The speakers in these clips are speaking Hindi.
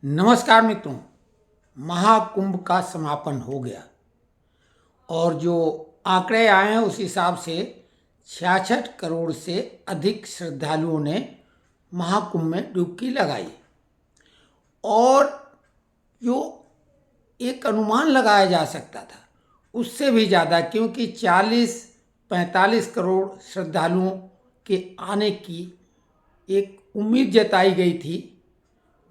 नमस्कार मित्रों। महाकुंभ का समापन हो गया और जो आंकड़े आए हैं उस हिसाब से 66 करोड़ से अधिक श्रद्धालुओं ने महाकुंभ में डुबकी लगाई और जो एक अनुमान लगाया जा सकता था उससे भी ज़्यादा, क्योंकि 40-45 करोड़ श्रद्धालुओं के आने की एक उम्मीद जताई गई थी,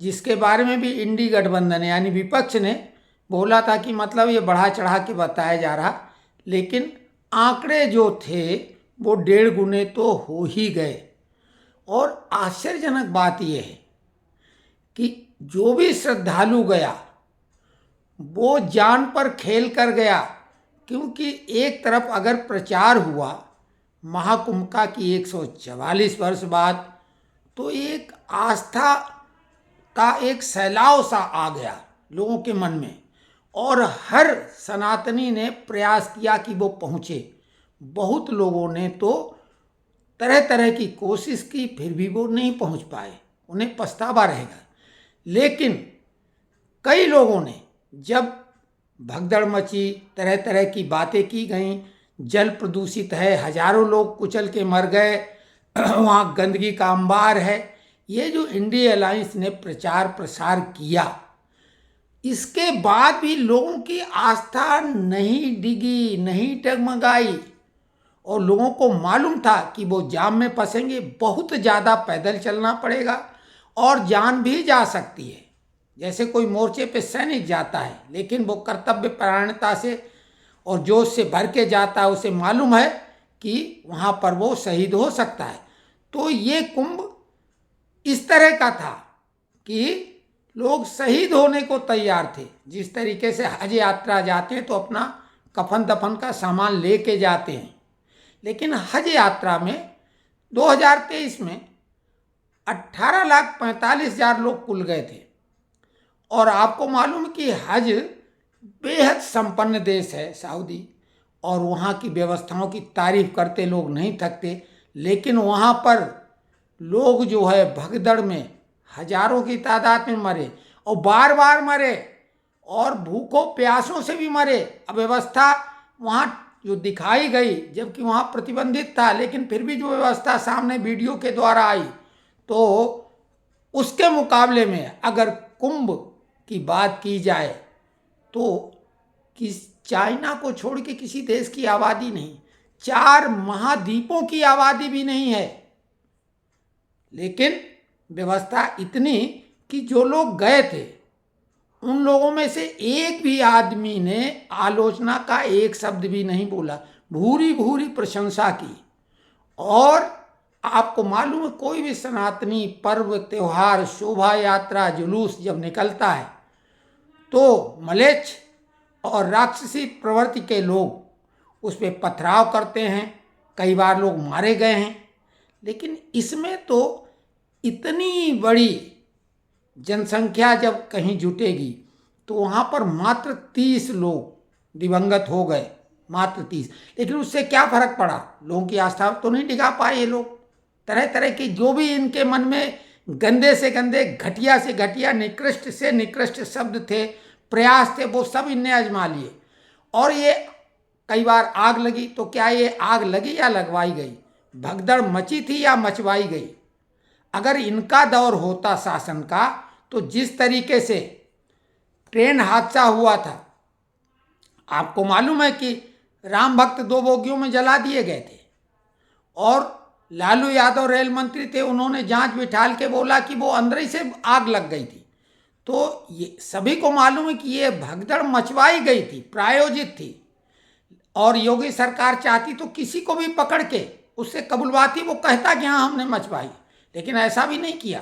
जिसके बारे में भी इंडी गठबंधन यानी विपक्ष ने बोला था कि मतलब ये बढ़ा चढ़ा के बताया जा रहा, लेकिन आंकड़े जो थे वो 1.5 गुने तो हो ही गए। और आश्चर्यजनक बात यह है कि जो भी श्रद्धालु गया वो जान पर खेल कर गया, क्योंकि एक तरफ अगर प्रचार हुआ महाकुंभ का कि 144 वर्ष बाद, तो एक आस्था का एक सैलाव सा आ गया लोगों के मन में और हर सनातनी ने प्रयास किया कि वो पहुँचे। बहुत लोगों ने तो तरह तरह की कोशिश की, फिर भी वो नहीं पहुँच पाए, उन्हें पछतावा रहेगा। लेकिन कई लोगों ने जब भगदड़ मची, तरह तरह की बातें की गईं, जल प्रदूषित है, हजारों लोग कुचल के मर गए, वहाँ गंदगी का अंबार है, ये जो इंडिया अलायंस ने प्रचार प्रसार किया, इसके बाद भी लोगों की आस्था नहीं डिगी, नहीं डगमगाई और लोगों को मालूम था कि वो जाम में फंसेंगे, बहुत ज़्यादा पैदल चलना पड़ेगा और जान भी जा सकती है। जैसे कोई मोर्चे पे सैनिक जाता है, लेकिन वो कर्तव्य परायणता से और जोश से भर के जाता है, उसे मालूम है कि वहाँ पर वो शहीद हो सकता है। तो ये कुंभ इस तरह का था कि लोग शहीद होने को तैयार थे। जिस तरीके से हज यात्रा जाते हैं तो अपना कफन दफन का सामान लेके जाते हैं, लेकिन हज यात्रा में 2023 में 18,45,000 लोग कुल गए थे। और आपको मालूम कि हज बेहद संपन्न देश है सऊदी, और वहाँ की व्यवस्थाओं की तारीफ करते लोग नहीं थकते, लेकिन वहाँ पर लोग जो है भगदड़ में हजारों की तादाद में मरे और बार बार मरे और भूखों प्यासों से भी मरे। अव्यवस्था वहाँ जो दिखाई गई, जबकि वहाँ प्रतिबंधित था, लेकिन फिर भी जो व्यवस्था सामने वीडियो के द्वारा आई, तो उसके मुकाबले में अगर कुंभ की बात की जाए तो किस चाइना को छोड़ के किसी देश की आबादी नहीं, 4 महाद्वीपों की आबादी भी नहीं है, लेकिन व्यवस्था इतनी कि जो लोग गए थे उन लोगों में से एक भी आदमी ने आलोचना का एक शब्द भी नहीं बोला, भूरी भूरी प्रशंसा की। और आपको मालूम है कोई भी सनातनी पर्व त्योहार शोभा यात्रा जुलूस जब निकलता है तो मलेच्छ और राक्षसी प्रवृत्ति के लोग उस पर पथराव करते हैं, कई बार लोग मारे गए हैं। लेकिन इसमें तो इतनी बड़ी जनसंख्या जब कहीं जुटेगी तो वहाँ पर मात्र 30 लोग दिवंगत हो गए, मात्र 30। लेकिन उससे क्या फर्क पड़ा, लोगों की आस्था तो नहीं डिगा पाए ये लोग। तरह तरह की जो भी इनके मन में गंदे से गंदे, घटिया से घटिया, निकृष्ट से निकृष्ट शब्द थे, प्रयास थे, वो सब इनने आजमा लिए। और ये कई बार आग लगी, तो क्या ये आग लगी या लगवाई गई, भगदड़ मची थी या मचवाई गई? अगर इनका दौर होता शासन का, तो जिस तरीके से ट्रेन हादसा हुआ था, आपको मालूम है कि राम भक्त 2 बोगियों में जला दिए गए थे और लालू यादव रेल मंत्री थे, उन्होंने जांच बिठाल के बोला कि वो अंदर ही से आग लग गई थी। तो ये सभी को मालूम है कि ये भगदड़ मचवाई गई थी, प्रायोजित थी। और योगी सरकार चाहती तो किसी को भी पकड़ के उससे कबूलवाती, वो कहता कि हाँ हमने मचवाई, लेकिन ऐसा भी नहीं किया।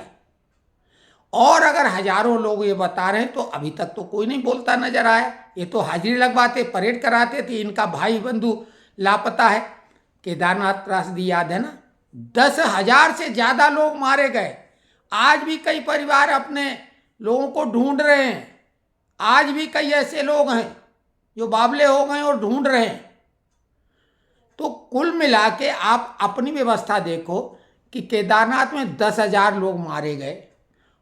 और अगर हजारों लोग ये बता रहे हैं तो अभी तक तो कोई नहीं बोलता नजर आया। ये तो हाजिरी लगवाते, परेड कराते थे, इनका भाई बंधु लापता है। केदारनाथ त्रासदी याद है ना, 10,000 से ज्यादा लोग मारे गए। आज भी कई परिवार अपने लोगों को ढूंढ रहे हैं, आज भी कई ऐसे लोग हैं जो बावले हो गए और ढूंढ रहे हैं। तो कुल मिला के आप अपनी व्यवस्था देखो कि केदारनाथ में 10,000 लोग मारे गए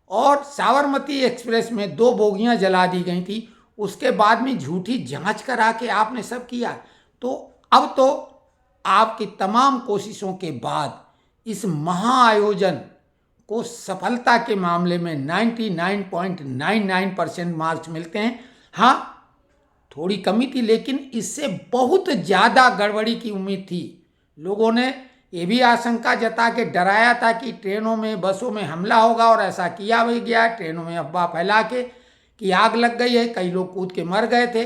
और साबरमती एक्सप्रेस में 2 बोगियां जला दी गई थी। उसके बाद में झूठी जांच करा के आपने सब किया। तो अब तो आपकी तमाम कोशिशों के बाद इस महाआयोजन को सफलता के मामले में 99.99% मार्क्स मिलते हैं। हाँ, थोड़ी कमी थी, लेकिन इससे बहुत ज़्यादा गड़बड़ी की उम्मीद थी। लोगों ने ये भी आशंका जता के डराया था कि ट्रेनों में, बसों में हमला होगा, और ऐसा किया भी गया। ट्रेनों में अफवाह फैला के कि आग लग गई है, कई लोग कूद के मर गए थे।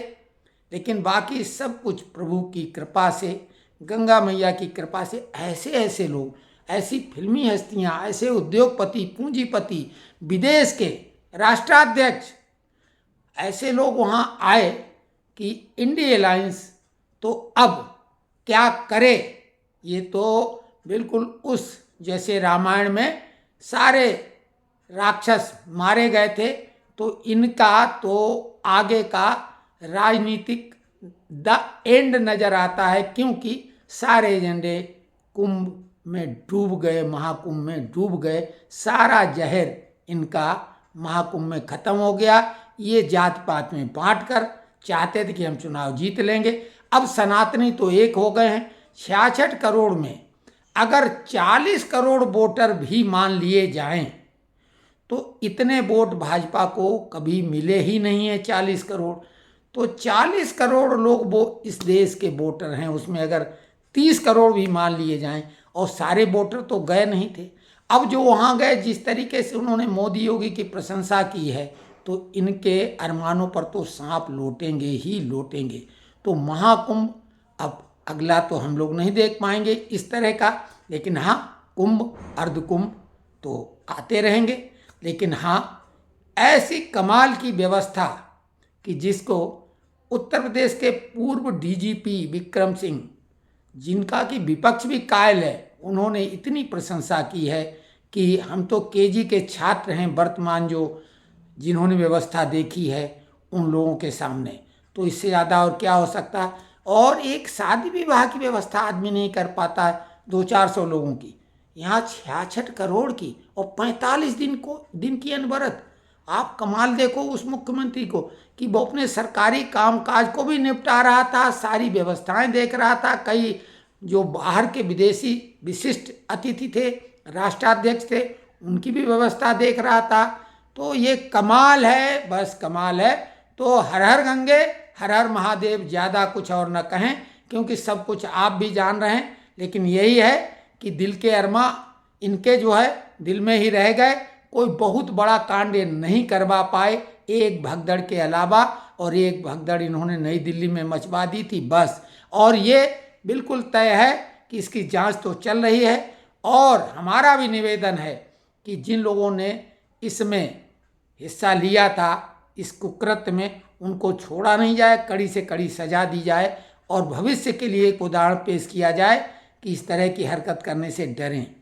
लेकिन बाकी सब कुछ प्रभु की कृपा से, गंगा मैया की कृपा से ऐसे ऐसे लोग, ऐसी फिल्मी हस्तियां, ऐसे उद्योगपति, पूंजीपति, विदेश के राष्ट्राध्यक्ष, ऐसे लोग वहाँ आए कि इंडिया अलायंस तो अब क्या करे। ये तो बिल्कुल उस जैसे रामायण में सारे राक्षस मारे गए थे, तो इनका तो आगे का राजनीतिक द एंड नज़र आता है, क्योंकि सारे एजेंडे कुंभ में डूब गए, महाकुंभ में डूब गए। सारा जहर इनका महाकुंभ में खत्म हो गया। ये जात पात में बांट कर चाहते थे कि हम चुनाव जीत लेंगे। अब सनातनी तो एक हो गए हैं। 66 करोड़ में अगर 40 करोड़ वोटर भी मान लिए जाएं तो इतने वोट भाजपा को कभी मिले ही नहीं है। 40 करोड़ तो 40 करोड़ लोग वो इस देश के वोटर हैं। उसमें अगर 30 करोड़ भी मान लिए जाएं, और सारे वोटर तो गए नहीं थे। अब जो वहाँ गए, जिस तरीके से उन्होंने मोदी योगी की प्रशंसा की है, तो इनके अरमानों पर तो सांप लौटेंगे ही लौटेंगे। तो महाकुंभ अब अगला तो हम लोग नहीं देख पाएंगे इस तरह का, लेकिन हाँ, कुंभ अर्धकुंभ तो आते रहेंगे। लेकिन हाँ, ऐसी कमाल की व्यवस्था कि जिसको उत्तर प्रदेश के पूर्व डीजीपी विक्रम सिंह, जिनका कि विपक्ष भी कायल है, उन्होंने इतनी प्रशंसा की है कि हम तो केजी के छात्र हैं वर्तमान, जो जिन्होंने व्यवस्था देखी है उन लोगों के सामने। तो इससे ज़्यादा और क्या हो सकता है। और एक शादी विवाह की व्यवस्था आदमी नहीं कर पाता है 200-400 लोगों की, यहाँ 66 करोड़ की, और 45 दिन की अनवरत। आप कमाल देखो उस मुख्यमंत्री को कि वो अपने सरकारी कामकाज को भी निपटा रहा था, सारी व्यवस्थाएं देख रहा था। कई जो बाहर के विदेशी विशिष्ट अतिथि थे, राष्ट्राध्यक्ष थे, उनकी भी व्यवस्था देख रहा था। तो ये कमाल है, बस कमाल है। तो हर हर गंगे, हर हर महादेव, ज़्यादा कुछ और न कहें, क्योंकि सब कुछ आप भी जान रहे हैं। लेकिन यही है कि दिल के अरमा इनके जो है दिल में ही रह गए। कोई बहुत बड़ा कांड नहीं करवा पाए, एक भगदड़ के अलावा। और एक भगदड़ इन्होंने नई दिल्ली में मचवा दी थी, बस। और ये बिल्कुल तय है कि इसकी जांच तो चल रही है। और हमारा भी निवेदन है कि जिन लोगों ने इसमें हिस्सा लिया था, इस कुकृत्य में, उनको छोड़ा नहीं जाए, कड़ी से कड़ी सजा दी जाए, और भविष्य के लिए एक उदाहरण पेश किया जाए कि इस तरह की हरकत करने से डरें।